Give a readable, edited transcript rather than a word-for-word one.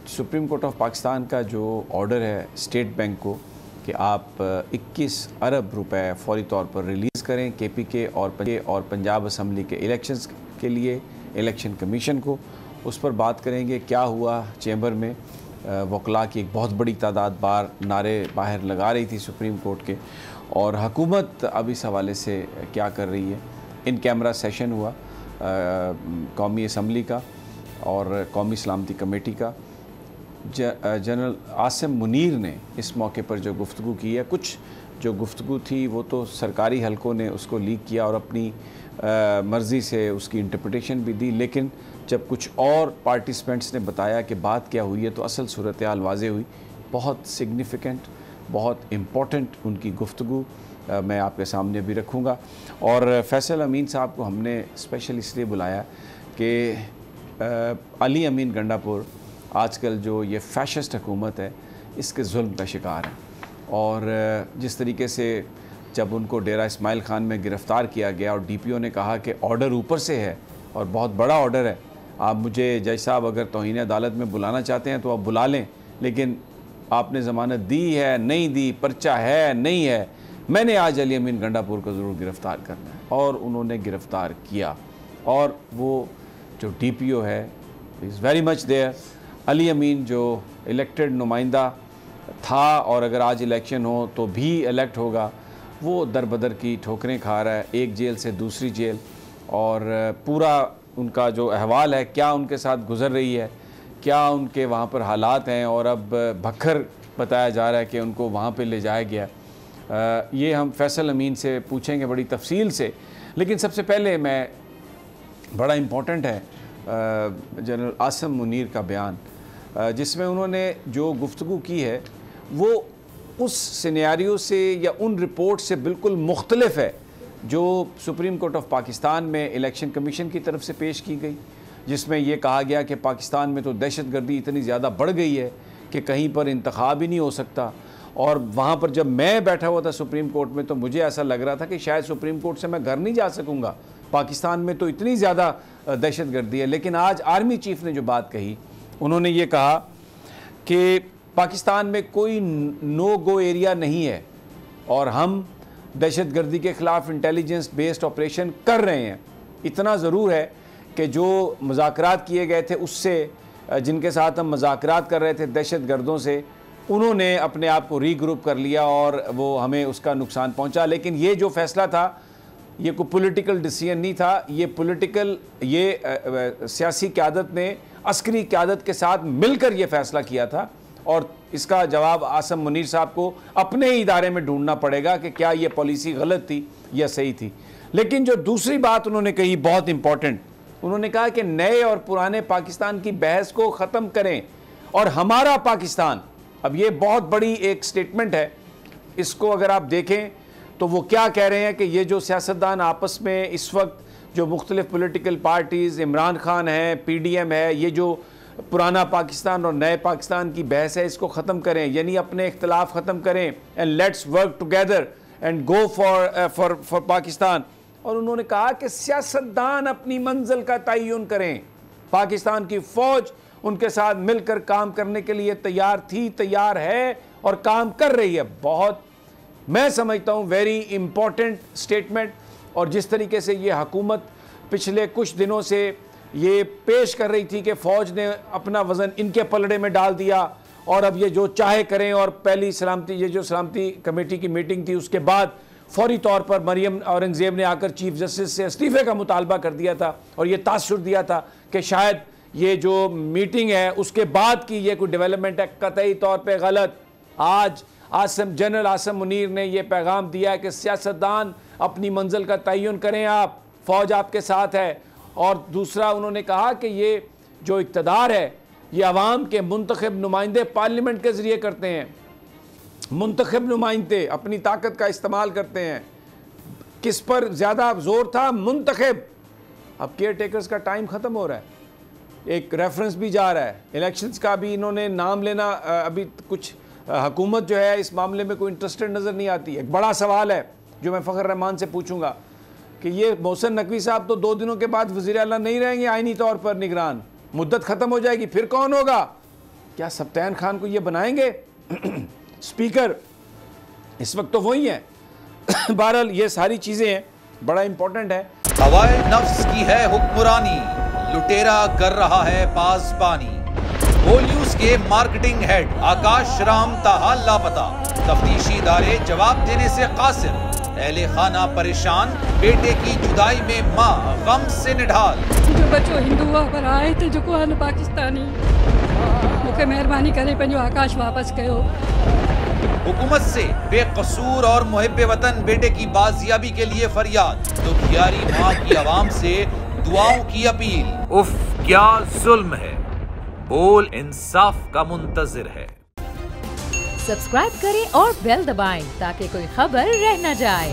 Supreme court of Pakistan का जो order है स्टेट बैंक को कि आप 21 अरब रुपए फौरी तौर पर रिलीज़ करें KPK और पंजाब असम्बली के इलेक्शंस के लिए इलेक्शन कमीशन को, उस पर बात करेंगे। क्या हुआ चैम्बर में, वकला की एक बहुत बड़ी तादाद बार नारे बाहर लगा रही थी सुप्रीम कोर्ट के, और हुकूमत अब इस हवाले से क्या कर रही है। इन कैमरा सेशन हुआ कौमी असम्बली का और कौमी सलामती कमेटी का। जनरल आसिम मुनीर ने इस मौके पर जो गुफ्तगू की है, कुछ जो गुफ्तगू थी वो तो सरकारी हलकों ने उसको लीक किया और अपनी मर्ज़ी से उसकी इंटरप्रिटेशन भी दी, लेकिन जब कुछ और पार्टिसिपेंट्स ने बताया कि बात क्या हुई है तो असल सूरत हाल वाज़े हुई। बहुत सिग्निफ़िकेंट, बहुत इम्पोर्टेंट उनकी गुफ्तगू मैं आपके सामने भी रखूँगा। और फैसल अमीन साहब को हमने स्पेशल इसलिए बुलाया कि अली अमीन गंडापुर आजकल जो ये फैशिस्ट हुकूमत है इसके जुल्म का शिकार है, और जिस तरीके से जब उनको डेरा इस्माइल खान में गिरफ़्तार किया गया और DPO ने कहा कि ऑर्डर ऊपर से है और बहुत बड़ा ऑर्डर है, आप मुझे जज साहब अगर तौहीन अदालत में बुलाना चाहते हैं तो आप बुला लें, लेकिन आपने ज़मानत दी है नहीं दी, पर्चा है नहीं है, मैंने आज अली अमीन गंडापुर को ज़रूर गिरफ़्तार करना है। और उन्होंने गिरफ़्तार किया, और वो जो DPO है is very much there. Ali Amin जो इलेक्टेड नुमाइंदा था और अगर आज इलेक्शन हो तो भी इलेक्ट होगा, वो दर बदर की ठोकरें खा रहा है, एक जेल से दूसरी जेल, और पूरा उनका जो अहवाल है, क्या उनके साथ गुज़र रही है, क्या उनके वहाँ पर हालात हैं, और अब भक्खर बताया जा रहा है कि उनको वहाँ पे ले जाया गया। ये हम फैसल अमीन से पूछेंगे बड़ी तफसील से, लेकिन सबसे पहले मैं बड़ा इम्पोर्टेंट है जनरल आसिम मुनीर का बयान, जिसमें उन्होंने जो गुफ्तगू की है वो उस सिनेरियो से या उन रिपोर्ट से बिल्कुल मुख्तलिफ है जो सुप्रीम कोर्ट ऑफ पाकिस्तान में इलेक्शन कमीशन की तरफ से पेश की गई, जिसमें ये कहा गया कि पाकिस्तान में तो दहशतगर्दी इतनी ज़्यादा बढ़ गई है कि कहीं पर इंतखाब ही नहीं हो सकता। और वहाँ पर जब मैं बैठा हुआ था सुप्रीम कोर्ट में तो मुझे ऐसा लग रहा था कि शायद सुप्रीम कोर्ट से मैं घर नहीं जा सकूँगा, पाकिस्तान में तो इतनी ज़्यादा दहशतगर्दी है। लेकिन आज आर्मी चीफ़ ने जो बात कही, उन्होंने ये कहा कि पाकिस्तान में कोई नो गो एरिया नहीं है और हम दहशतगर्दी के ख़िलाफ़ इंटेलिजेंस बेस्ड ऑपरेशन कर रहे हैं। इतना ज़रूर है कि जो मुज़ाकरात किए गए थे उससे, जिनके साथ हम मुज़ाकरात कर रहे थे दहशतगर्दों से, उन्होंने अपने आप को रीग्रुप कर लिया और वो हमें उसका नुकसान पहुंचा। लेकिन ये जो फ़ैसला था ये कोई पॉलिटिकल डिसीजन नहीं था, ये सियासी क़यादत ने अस्करी क़यादत के साथ मिलकर ये फ़ैसला किया था, और इसका जवाब आसिम मुनीर साहब को अपने ही इदारे में ढूंढना पड़ेगा कि क्या ये पॉलिसी गलत थी या सही थी। लेकिन जो दूसरी बात उन्होंने कही बहुत इंपॉर्टेंट, उन्होंने कहा कि नए और पुराने पाकिस्तान की बहस को ख़त्म करें और हमारा पाकिस्तान। अब ये बहुत बड़ी एक स्टेटमेंट है, इसको अगर आप देखें तो वो क्या कह रहे हैं कि ये जो सियासतदान आपस में इस वक्त जो मुख्तलिफ पॉलिटिकल पार्टीज़, इमरान खान है, PDM है, ये जो पुराना पाकिस्तान और नए पाकिस्तान की बहस है इसको ख़त्म करें, यानी अपने इख्तलाफ ख़त्म करें and let's work together and go for Pakistan. और उन्होंने कहा कि सियासतदान अपनी मंजिल का तयन करें, पाकिस्तान की फ़ौज उनके साथ मिलकर काम करने के लिए तैयार थी, तैयार है और काम कर रही है। बहुत मैं समझता हूँ वेरी इम्पॉर्टेंट स्टेटमेंट। और जिस तरीके से ये हुकूमत पिछले कुछ दिनों से ये पेश कर रही थी कि फ़ौज ने अपना वज़न इनके पलड़े में डाल दिया और अब ये जो चाहे करें, और पहली सलामती कमेटी की मीटिंग थी उसके बाद फौरी तौर पर मरियम औरंगज़ेब ने आकर चीफ जस्टिस से इस्तीफ़े का मुतालबा कर दिया था और ये तासुर दिया था कि शायद ये जो मीटिंग है उसके बाद की ये कोई डेवलपमेंट है, कतई तौर पर गलत। आज जनरल आसिम मुनीर ने यह पैगाम दिया है कि सियासतदान अपनी मंजिल का तयन करें, आप फ़ौज आपके साथ है। और दूसरा उन्होंने कहा कि ये जो इक़्तिदार है ये अवाम के मुंतखब नुमाइंदे पार्लियामेंट के ज़रिए करते हैं, मुंतखब नुमाइंदे अपनी ताकत का इस्तेमाल करते हैं। किस पर ज़्यादा जोर था? मुंतखब। अब केयर टेकर्स का टाइम ख़त्म हो रहा है, एक रेफरेंस भी जा रहा है, इलेक्शंस का भी इन्होंने नाम लेना, अभी कुछ हुकूमत जो है इस मामले में कोई इंटरेस्टेड नज़र नहीं आती। एक बड़ा सवाल है जो मैं फ़खर रहमान से पूछूंगा कि ये मोहसिन नकवी साहब तो 2 दिनों के बाद वज़ीर आला नहीं रहेंगे आईनी तौर पर निगरान, मुद्दत ख़त्म हो जाएगी, फिर कौन होगा? क्या सफ्तान खान को ये बनाएंगे स्पीकर? इस वक्त तो वही है। बहरहाल ये सारी चीजें हैं, बड़ा इंपॉर्टेंट है। हवाए नफ्स की है हुक्मरानी, लुटेरा कर रहा है पासबानी। बोल न्यूज के मार्केटिंग हेड आकाश राम ताहा लापता, तफ्तीशी इदारे जवाब देने से कासिर। अहले खाना परेशान, बेटे की जुदाई में मां गम से निढाल। जो बच्चो हिंदू पर आए थे जो को पाकिस्तानी, मुझे मेहरबानी करे पंहिंजो आकाश वापस कयो। हुकूमत से बेकसूर और मुहिब्बे वतन बेटे की बाजियाबी के लिए फरियाद, दुखियारी मां की आवाम से दुआओं की अपील। उफ क्या जुल्म है, बोल इंसाफ का मुंतजिर है। सब्सक्राइब करें और बेल दबाएं ताकि कोई खबर रह न जाए।